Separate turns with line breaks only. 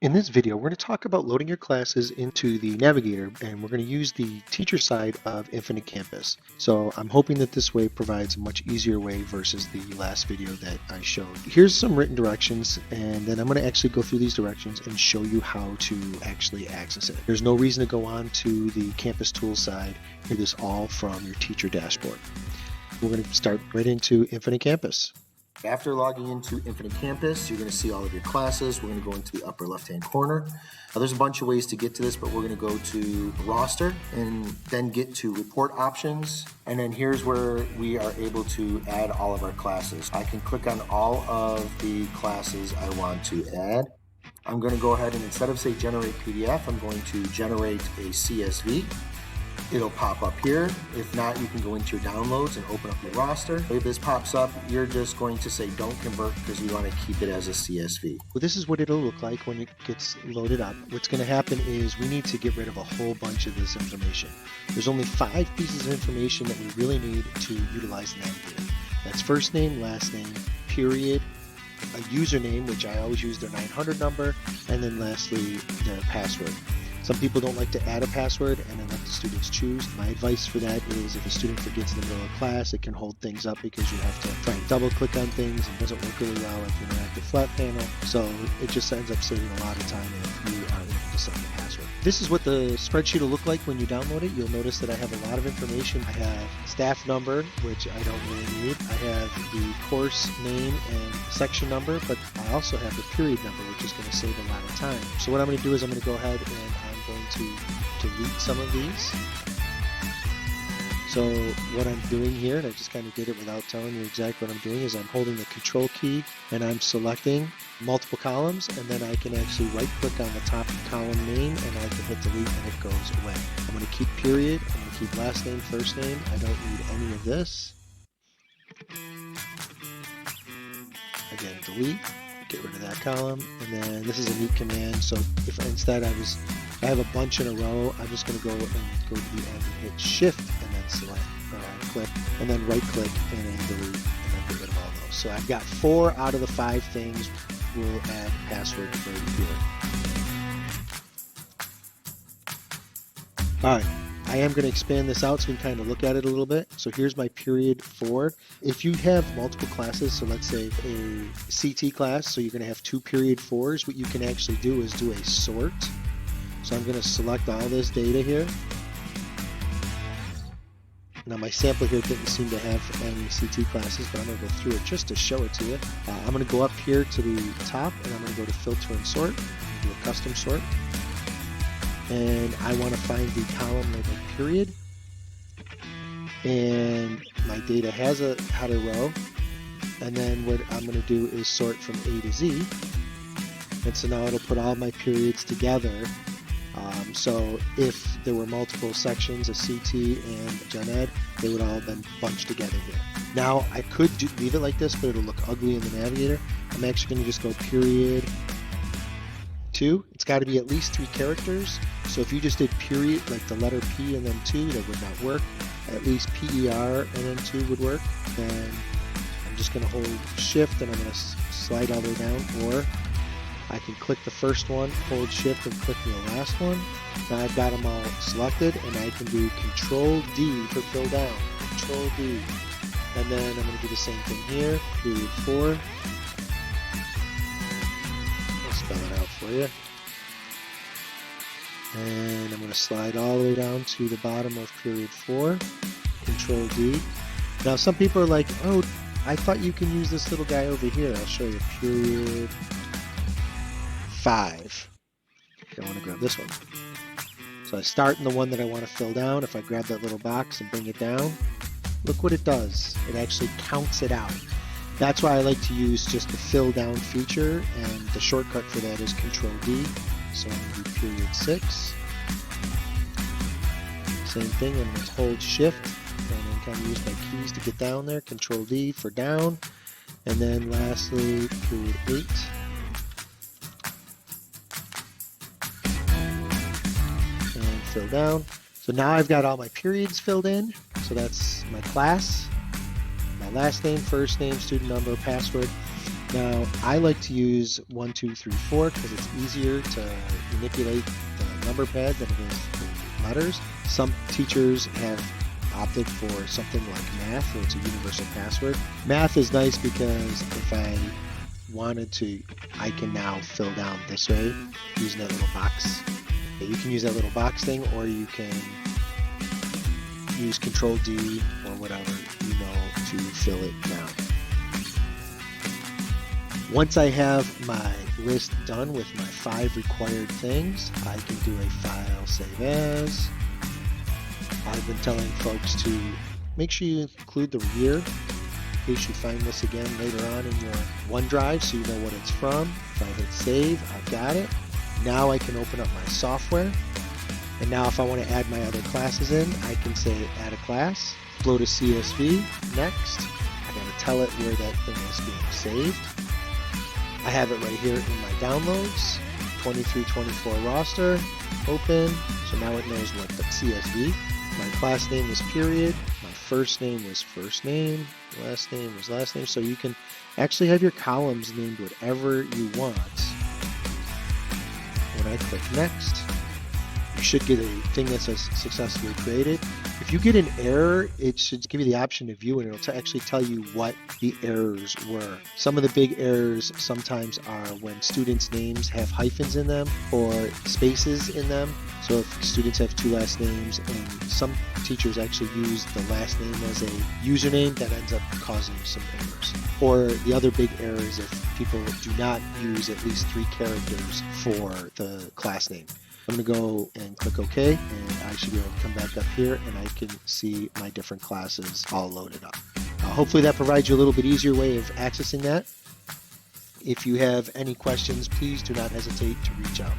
In this video, we're going to talk about loading your classes into the Navigator, and we're going to use the teacher side of Infinite Campus. So I'm hoping that this way provides a much easier way versus the last video that I showed. Here's some written directions, and then I'm going to actually go through these directions and show you how to actually access it. There's no reason to go on to the Campus Tools side. Do this all from your teacher dashboard. We're going to start right into Infinite Campus. After logging into Infinite Campus, you're going to see all of your classes. We're going to go into the upper left-hand corner. Now, there's a bunch of ways to get to this, but we're going to go to roster and then get to report options. And then here's where we are able to add all of our classes. I can click on all of the classes I want to add. I'm going to go ahead and instead of say generate PDF, I'm going to generate a CSV. It'll pop up here. If not, you can go into your downloads and open up your roster. If this pops up, you're just going to say don't convert because you want to keep it as a CSV. Well, this is what it'll look like when it gets loaded up. What's going to happen is we need to get rid of a whole bunch of this information. There's only 5 pieces of information that we really need to utilize the Navigator. That's first name, last name, period, a username, which I always use their 900 number, and then lastly, their password. Some people don't like to add a password and then let the students choose. My advice for that is if a student forgets in the middle of class, it can hold things up because you have to try and double click on things and it doesn't work really well like the interactive flat panel. So it just ends up saving a lot of time if you are able to set the password. This is what the spreadsheet will look like when you download it. You'll notice that I have a lot of information. I have staff number, which I don't really need. I have the course name and section number, but I also have the period number, which is going to save a lot of time. So what I'm going to do is I'm going to go ahead and I'm going to delete some of these. So what I'm doing here, and I just kind of did it without telling you exactly what I'm doing, is I'm holding the control key and I'm selecting multiple columns, and then I can actually right click on the top column name and I can hit delete and it goes away. I'm going to keep period, I'm going to keep last name, first name. I don't need any of this. Again, delete, get rid of that column, and then this is a neat command. So if instead I have a bunch in a row, I'm just going to go to the end and hit shift and then select click and then right click and then delete and then get rid of all those. So I've got 4 out of the 5 things will add password for here. All right. I am going to expand this out so we can kind of look at it a little bit. So here's my period 4. If you have multiple classes, so let's say a CT class, so you're going to have 2 period 4s, what you can actually do is do a sort. So I'm going to select all this data here. Now my sample here didn't seem to have any CT classes, but I'm going to go through it just to show it to you. I'm going to go up here to the top and I'm going to go to filter and sort, do a custom sort. And I want to find the column labeled period, and my data has a row, and then what I'm going to do is sort from A to Z, and so now it'll put all my periods together. So if there were multiple sections of CT and Gen Ed, they would all have been bunched together here. Now I could leave it like this, but it'll look ugly in the Navigator. I'm actually going to just go period 2. It's got to be at least 3 characters. So if you just did period, like the letter P and then 2, that would not work. At least PER and then 2 would work. And I'm just going to hold shift and I'm going to slide all the way down, or I can click the first one, hold shift and click the last one. Now I've got them all selected and I can do Control D for fill down, Control D. And then I'm going to do the same thing here, period 4. I'll spell it out for you. And I'm going to slide all the way down to the bottom of period 4, Control D. Now some people are like, oh, I thought you can use this little guy over here. I'll show you, period 5. I want to grab this one. So I start in the one that I want to fill down. If I grab that little box and bring it down, look what it does. It actually counts it out. That's why I like to use just the fill down feature, and the shortcut for that is Control D. So I'm going to do period 6. Same thing, I'm going to hold shift and then kind of use my keys to get down there. Control D for down. And then lastly, period 8. And fill down. So now I've got all my periods filled in. So that's my class, my last name, first name, student number, password. Now, I like to use 1, 2, 3, 4 because it's easier to manipulate the number pad than it is the letters. Some teachers have opted for something like math, where it's a universal password. Math is nice because if I wanted to, I can now fill down this way using that little box. You can use that little box thing, or you can use Control D or whatever to fill it down. Once I have my list done with my 5 required things, I can do a file save as. I've been telling folks to make sure you include the year in case you find this again later on in your OneDrive so you know what it's from. If I hit save, I've got it. Now I can open up my software. And now if I want to add my other classes in, I can say add a class, upload a CSV, next. I gotta tell it where that thing is being saved. I have it right here in my downloads, 2324 roster, open. So now it knows what the CSV. My class name was period. My first name was first name. Last name was last name. So you can actually have your columns named whatever you want. When I click next, you should get a thing that says successfully created. If you get an error, it should give you the option to view it. It'll actually tell you what the errors were. Some of the big errors sometimes are when students' names have hyphens in them or spaces in them. So if students have 2 last names, and some teachers actually use the last name as a username, that ends up causing some errors. Or the other big error is if people do not use at least 3 characters for the class name. I'm going to go and click OK, and I should be able to come back up here and I can see my different classes all loaded up. Hopefully that provides you a little bit easier way of accessing that. If you have any questions, please do not hesitate to reach out.